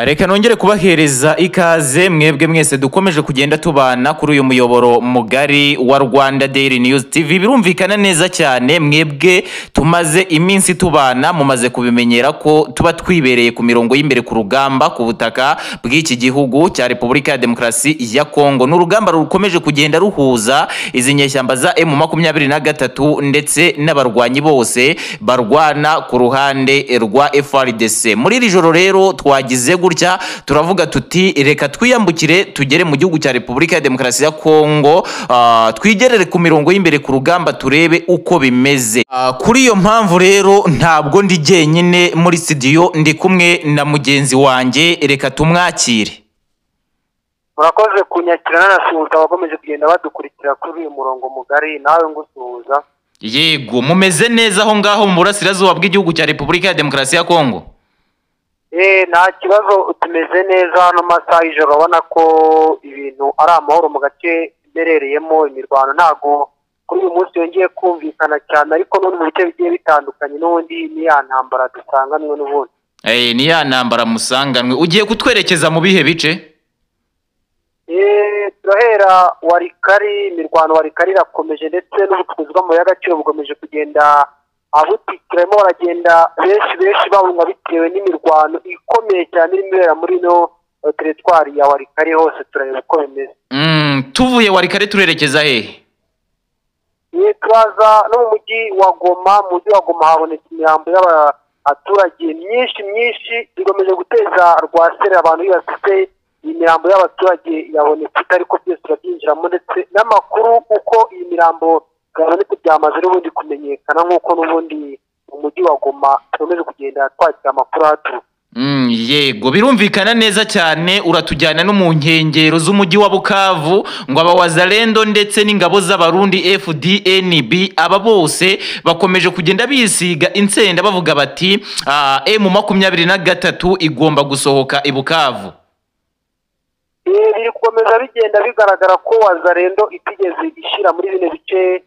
Reka nongere kubahereza ikaze mwebwe mwese dukomeje kugenda tubana kuri uyu muyoboro mugari wa Rwanda Daily News TV. Birumvikana neza cyane mwebwe tumaze iminsi tubana, mumaze kubimenyera ko tuba twibereye ku mirongo y'imbere ku rugamba ku butaka bw'iki gihugu cya Repubulika ya Demokarasi ya Kongo. N'urugamba rukomeje kugenda ruhuza izi nyeshyamba za M23 ndetse n'abarwanyi bose barwana ku ruhande rwa FARDC. Muri iri joro rero twagize gutya turavuga tuti reka twiyambukire tugere mu gihugu cya Repubulika ya Demokarasi ya Kongo, twigerere ku mirongo y'imbere ku rugamba turebe uko bimeze. Kuri iyo mpamvu rero ntabwo ndi jyenyine muri studio, ndi kumwe na mugenzi wanjye, reka tumwakire. Murakoze kunyakirana na suhuza abakomeje kugenda badukurikira kuri uyu murongo mugari, nawe ngusuhuza. Yego, mumeze neza aho ngaho mu burasirazuba bw'igihugu cya Repubulika ya Demokarasi ya Kongo? Nta kibazo, tumeze neza hano masaha y'ijoro, urabona ko ibintu ari amahoro mu gace iberereyemo. Imirwano ntago kuri uyu munsi yongeye kumvikana cyane, ariko no mu bice bigiye bitandukanye n'ubundi ni ya ntambara dusanganwe n'ubundi. Ni ya ntambara musanganwe. Ugiye kutwerekeza mu bihe bice? Turahera Warikari. Imirwano Warikari irakomeje, ndetse n'ubucukuzi bw'amabuye y'agaciro bukomeje kugenda abutikiramo, baragenda benshi bahunga bitewe n'imirwano ikomeye cyane irimo ibera muri no teritwari ya Warikari. Hose turareba uko bimeze. Tuvuye Warikari turerekeza hehe? Turaza no mu mujyi wa Goma. Mu mujyi wa Goma habonetse imirambo y'abaturage myinshi igomeje guteza rwasere abantu bibasize. Iyi mirambo y'abaturage yabonetse, ariko byose turabyinjiramo, ndetse n'amakuru uko iyi mirambo yabonetse byamaze n'ubundi kumenyekana, nk'uko n'ubundi mu mujyi wa Goma tukomeje kugenda twakira amakuru haturuka. Yego, birumvikana neza cyane. Uratujyana no mu nkengero z'umujyi wa Bukavu, ngo abawazalendo ndetse n'ingabo z'abarundi FDNB aba bose bakomeje kugenda bisiga insenda bavuga bati M23 igomba gusohoka i Bukavu. Biri gukomeza bigenda bigaragara ko wazalendo itigeze ishyira muri bine bice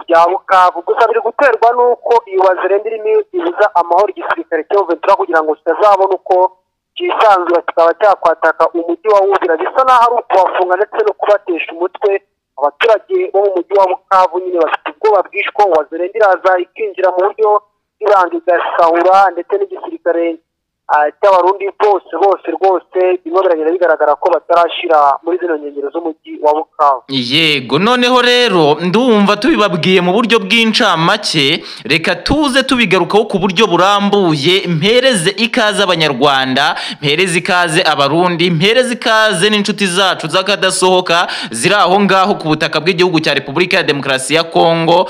bya Bukavu. Gusa biri guterwa n'uko iyi wazalendo irimo ibuza amahoro igisirikare cya M23 kugira ngo kitazabona uko cyisanzura kikaba cyakwataka umujyi wa Uvira. Bisa n'aho ari ukubafunga ndetse no kubatesha umutwe. Abaturage bo mu mujyi wa Bukavu nyine bafite ubwoba bwinshi ko wazalendo iraza ikinjira mu buryo ibanga igasahura, ndetse n'igisirikare cy'abarundi bose rwose bimwe biragenda bigaragara ko batarashira muri zino nkengero z'umujyi wa Bukavu. Yego, noneho rero ndumva tubibabwiye mu buryo bw'incamake, reka tuze tubigarukaho ku buryo burambuye. Mpereze ikaze abanyarwanda, mpereze ikaze abarundi, mpereze ikaze n'inshuti zacu z'akadasohoka ziri aho ngaho ku butaka bw'igihugu cya Repubulika ya Demokarasi ya Kongo.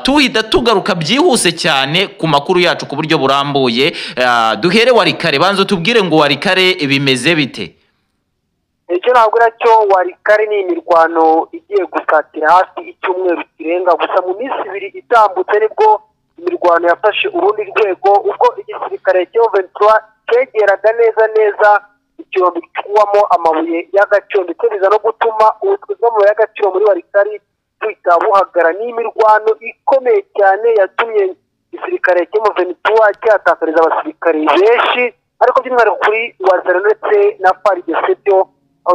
Tuhita tugaruka byihuse cyane ku makuru yacu ku buryo burambuye. Duhere Warikare, banzo tubwire ngo Warikare bimeze bite? Icyo nabwira cyo Warikare ni imirwano igiye gusatira hafi icyumweru kirenga. Gusa mu minsi ibiri itambutse nibwo imirwano yafashe urundi rwego, ubwo igisirikare cya M23 cyegeraga neza ikirombe cyuwamo amabuye y'agaciro, ndetse biza no gutuma ubucukuzi bw'amabuye y'agaciro muri Warikare buhita buhagara. Ni imirwano ikomeye cyane yatumye igisirikare cya M23 cyatakariza abasirikare benshi, ariko by'umwihariko kuri wazalendo ndetse na FARDC byo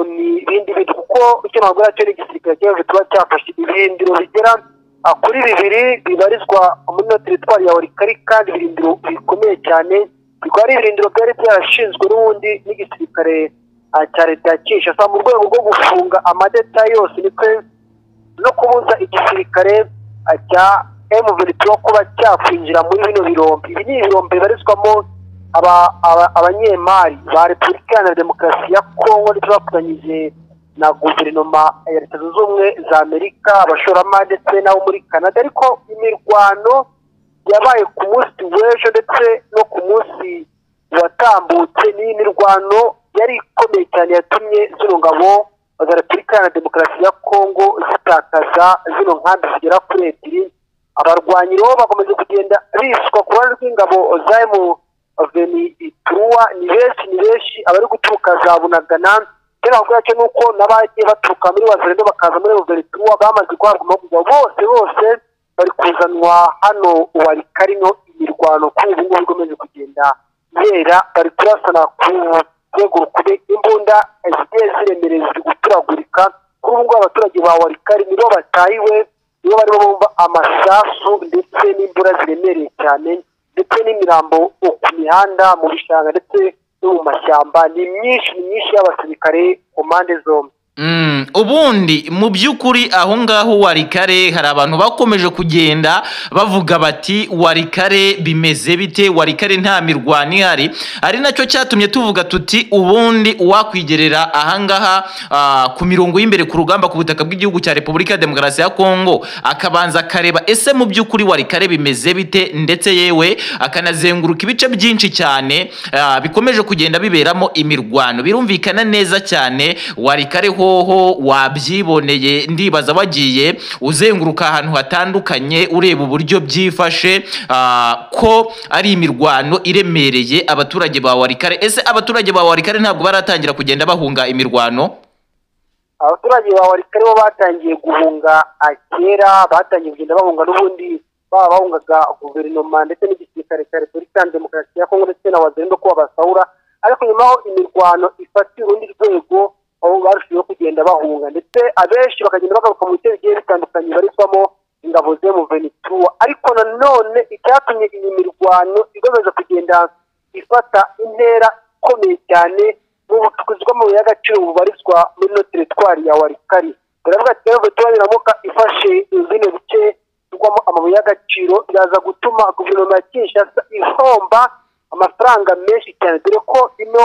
ni ibindi bintu, kuko icyo nabwira cyo igisirikare cya M23 cyafashe ibirindiro bigera kuri 2 bibarizwa muri no teritwari ya Warikare, kandi ibirindiro bikomeye cyane. Bikaba ari ibirindiro byari byarashinzwe n'ubundi n'igisirikare cya leta ya Kinshasa mu rwego rwo gufunga amadeta yose ndetse no kubuza igisirikare cya M23 kuba cyakwinjira muri bino birombe. Ibi ni ibirombe bibarizwamo abanyemari ba Repubulika ya Demokarasi ya Kongo, ndetse bafatanyije na guverinoma ya Leta Zunze Ubumwe za Amerika, abashoramari ndetse n'abo muri Canada. Ariko imirwano yabaye ku munsi w'ejo ndetse no ku munsi watambutse, ni imirwano yari ikomeye cyane yatumye zino ngabo za Repubulika ya Demokarasi ya Kongo zitakaza zino nkambi zigera kuri 2. Abarwanyi rero bakomeje kugenda bishwa ku ruhande rw'ingabo za M23 ni benshi abari guturuka za Bunagana. Rero avuga cyo nuko n'abagiye baturuka muri wazalendo bakaza muri M23 bamaze guhabwa amahugurwa, bose bari kuzanwa hano Warikare. No imirwano kuri ubu ngubu igomeje kugenda yera, bari kurasana ku rwego rukube imbunda zigiye ziremereye ziri guturagurika. kuri ubu ngubu abaturage ba Walikale nibo batahiwe, nibo barimo bumva amasasu ndetse n'imbura ziremereye cyane ndetse n'imirambo ku mihanda, mu bishanga ndetse no mu mashyamba. Ni myinshi y'abasirikare ku mpande zombi. Ubundi mu by'ukuri aho ngaho Walikale hari abantu bakomeje kugenda bavuga bati Walikale bimeze bite, Walikale nta mirwano ihari, ari nacyo cyatumye tuvuga tuti ubundi wakwigerera ahangaha ku mirongo y'imbere ku rugamba ku butaka bw'igihugu cya Repubulika ya Demokarasi ya Kongo, akabanza akareba ese mu by'ukuri Walikale bimeze bite, ndetse yewe akanazenguruka ibice byinshi cyane bikomeje kugenda biberamo imirwano. Birumvikana neza cyane Walikale hoho wabyiboneye, ndibaza wagiye uzenguruka ahantu hatandukanye ureba uburyo byifashe ko ari imirwano iremereye abaturage ba Walikale. Ese abaturage ba Walikale ntabwo baratangira kugenda bahunga imirwano? Abaturage ba Walikale bo batangiye guhunga kera, batangiye kugenda bahunga n'ubundi baba bahungaga guverinoma ndetse n'igisirikare cya Repubulika ya Demokarasi ya Kongo ndetse na wazirendo ko babasahura, ariko nyuma aho imirwano ifatiye urundi rwego aho barushijeho kugenda bahunga, ndetse abenshi bakagenda bagaruka mu bice bigiye bitandukanye barizwamo ingabo ze mu Venezuela. Ariko nanone icyatumye iyi mirwano ikomeza kugenda ifata intera ikomeye cyane mu bucukuzi bw'amabuye y'agaciro bubarizwa muri no teritwari ya Walikale. Baravuga ati rero tubanyuramuka ifashe izindi bice bigwamo amabuye y'agaciro biraza gutuma guverinoma ya Kinshasa ihomba amafaranga menshi cyane, dore ko ino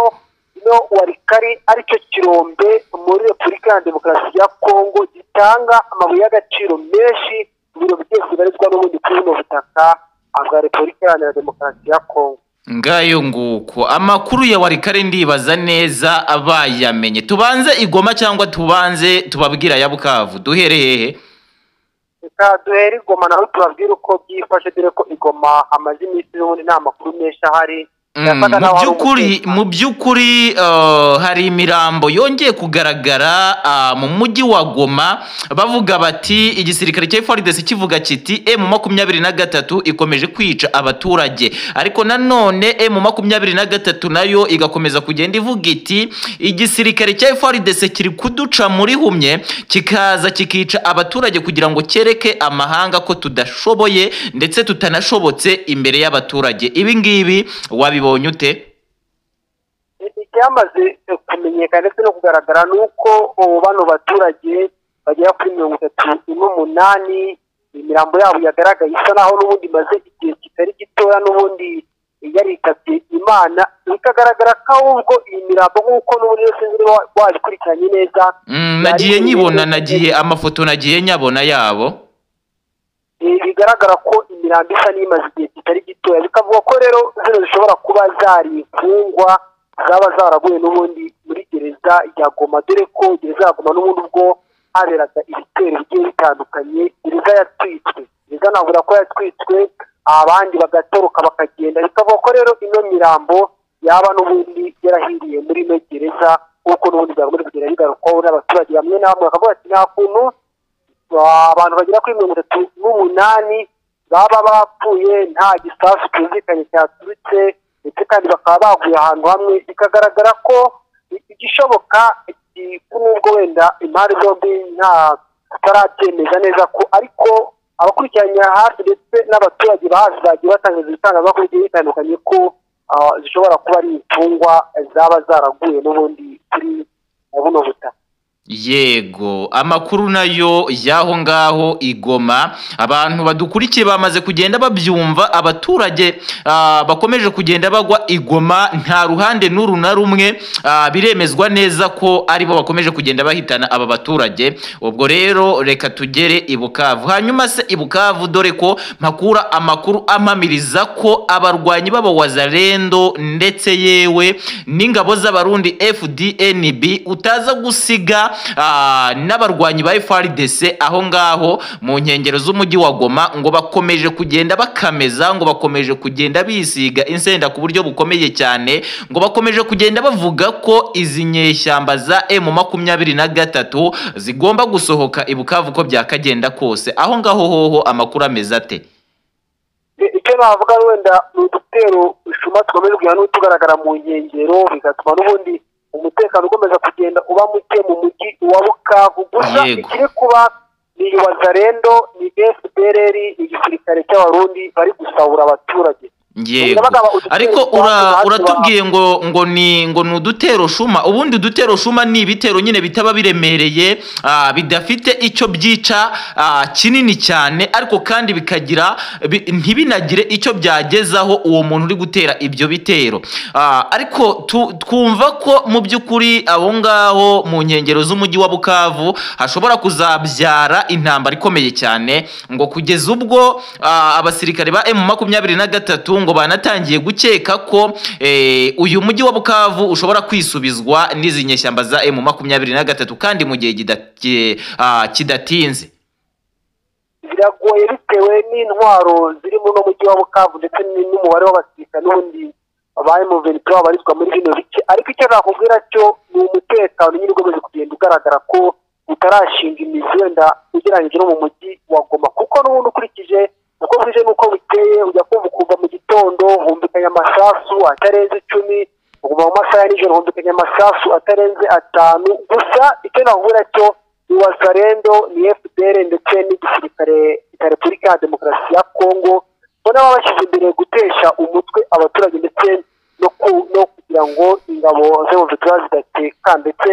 Walikale aricyo kirombe muri Repubulika ya Demokarasi ya Kongo gitanga amabuye y'agaciro menshi mu biro byose bibarizwa n'ubundi kuri buno butaka bwa Repubulika ya Demokarasi ya Kongo. Ngayo nguko amakuru ya Walikale ndibaza neza abayamenye. Tubanze Igoma cyangwa tubanze tubabwira ya Bukavu? Duhere hehe? Reka duhere Igoma naho tubabwira uko byifashe, dore ko Igoma amaze iminsi n'ubundi nta makuru menshi ahari. Mu by'ukuri hari imirambo yongeye kugaragara mu mujyi wa Goma, bavuga bati igisirikare cya FARDC kivuga kiti M23 ikomeje kwica abaturage, ariko nanone M23 nayo igakomeza kugenda ivuga iti igisirikare cya FARDC kiri kuduca muri humye kikaza kikica abaturage kugira ngo kereke amahanga ko tudashoboye ndetse tutanashobotse imbere y'abaturage. Ibi ngibi wabibonye ute? Icyamaze kumenyekana ndetse no kugaragara nuko bano baturage bagera kuri 38 imirambo yabo yagaragaye isa naho n'ubundi maze igihe kitari gitoya n'ubundi yaritabye Imana, bikagaragara ko ahubwo iyi mirambo nk'uko n'ubundi yose wabikurikiranye neza. Nagiye nyibona, nagiye amafoto nagiye nyabona yabo, bigaragara ko imirambo isa n'imaze igihe kitari gitoya, bikavuga ko rero zino zishobora kuba zari imfungwa zaba zaraguye n'ubundi muri gereza ya Goma, dore ko gereza ya Goma n'ubundi ubwo haberaga ibitero bigiye bitandukanye gereza yatwitswe. Gereza navuga ko yatwitswe abandi bagatoroka bakagenda, bikavuga ko rero ino mirambo yaba n'ubundi yarahiriye muri ino gereza kuko n'ubundi byagomba kugenda bigarukwaho n'abaturage bamwe na bamwe bakavuga ati nta kuntu abantu bagera kuri 38 baba bapfuye nta gisasu cyumvikanye cyaturutse, ndetse kandi bakaba baguye ahantu hamwe. Bikagaragara ko igishoboka nubwo wenda impande zombi nta tutarabyemeza neza ko, ariko abakurikiranye hafi ndetse n'abaturage bahazi bagiye batangaza ibitangazamakuru bigiye bitandukanye ko zishobora kuba ari imfungwa zaba zaraguye n'ubundi kuri buno butaka. Yego, amakuru nayo yaho ngaho Igoma abantu badukurikiye bamaze kugenda babyumva. Abaturage bakomeje kugenda bagwa Igoma, nta ruhande n'uru na rumwe biremezwa neza ko aribo bakomeje kugenda bahitana aba baturage. Ubwo rero reka tugere i Bukavu. Hanyuma se i Bukavu, dore ko mpakura amakuru amamiriza ko abarwanyi baba wazalendo ndetse yewe n'ingabo z'abarundi FDNB utaza gusiga n'abarwanyi ba FARDC aho ngaho mu nkengero z'umujyi wa Goma, ngo bakomeje kugenda bakameza, ngo bakomeje kugenda bisiga insenda ku buryo bukomeye cyane, ngo bakomeje kugenda bavuga ko izi nyeshyamba za M23 zigomba gusohoka i Bukavu ko byakagenda kose. Aho ngaho hoho amakuru ameze ate? icyo navuga wenda ni udutero shuma tukomeje kugenda n'utugaragara mu nkengero bigatuma n'ubundi umutekano ukomeza kugenda uba muke mu mujyi wa Bukavu. Gusa ikiri kuba ni Wazalendo, ni FDLR, igisirikare cy'abarundi bari gusahura abaturage. Yego, ariko uratubwiye ngo ni udutero shuma. Ubundi udutero shuma ni ibitero nyine bitaba biremereye, bidafite icyo byica kinini cyane, ariko kandi bikagira ntibinagire icyo byagezaho uwo muntu uri gutera ibyo bitero. Ariko twumva ko mu by'ukuri aho ngaho mu nkengero z'umujyi wa Bukavu hashobora kuzabyara intambara ikomeye cyane, ngo kugeza ubwo abasirikare ba M23 ngo banatangiye gukeka ko uyu mujyi wa Bukavu ushobora kwisubizwa n'izi nyeshyamba za M23 kandi mu gihe kidatinze. Biragoye bitewe n'intwaro ziri mu mujyi wa Bukavu ndetse n'umubare w'abasirikare n'ubundi ba M23 babarizwa muri bino bice, ariko icyo nakubwira cyo ni umutekano nyine ukomeje kugenda ugaragara ko utarashinga imizi wenda ugereranyije no mu mujyi wa Goma, kuko n'ubundi ukurikije uko bwije n'uko buteye ujya kumva kuva mu gitondo humvikanye amasasu atarenze 10, kuva mu masaha y'ijoro humvikanye amasasu atarenze 5. Gusa icyo nakubwira cyo ni Wazalendo, ni FDLR ndetse n'igisirikare cya Repubulika ya Demokarasi ya Kongo bona babashyize imbere gutesha umutwe abaturage ndetse no kugira ngo ingabo z'abaturage zidateka, ndetse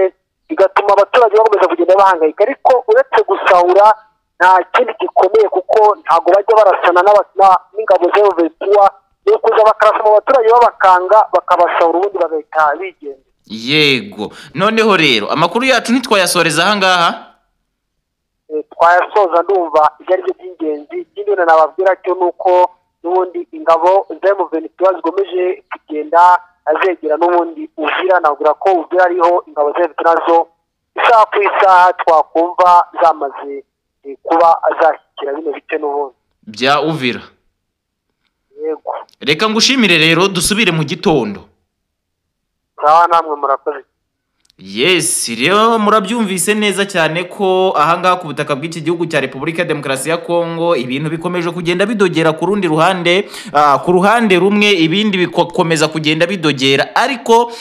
bigatuma abaturage bakomeza kugenda bahangayika. Ariko uretse gusahura nta kindi gikomeye, kuko ntago bajya barasana n'ingabo z'abaturage, no kuza bakarasa mu baturage babakanga bakabasahura ubundi bagahita bigenda. Yego, noneho rero amakuru yacu ntitwayasoreza aha ngaha. Twayasoza ndumva ibyo ari byo by'ingenzi. Ikindi nababwira cyo nuko n'ubundi ingabo z'M23 zigomeje kugenda azegera n'ubundi Uvira. Nabwira ko Uvira ariho ingabo z'M23 zo isaha ku isaha twakumva zamaze kuba azashyikira bino bice n'ubundi bya Uvira. Yego, reka ngushimire rero, dusubire mu gitondo. sawa, namwe murakoze. Yes, rero murabyumvise neza cyane ko ahangaha ku butaka bw'iki gihugu cya Repubulika ya Demokarasi ya Kongo ibintu bikomeje kugenda bidogera ku rundi ruhande, ku ruhande rumwe ibindi bikomeza kugenda bidogera, ariko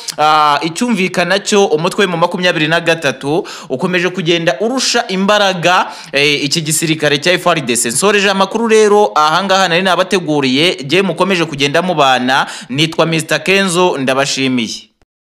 icyumvikana cyo umutwe mu 23 ukomeje kugenda urusha imbaraga iki gisirikare cya FARDC. Nsoreje amakuru rero ahangaha nari nabateguriye, je mukomeje kugenda mubana, nitwa Mr Kenzo, ndabashimiye.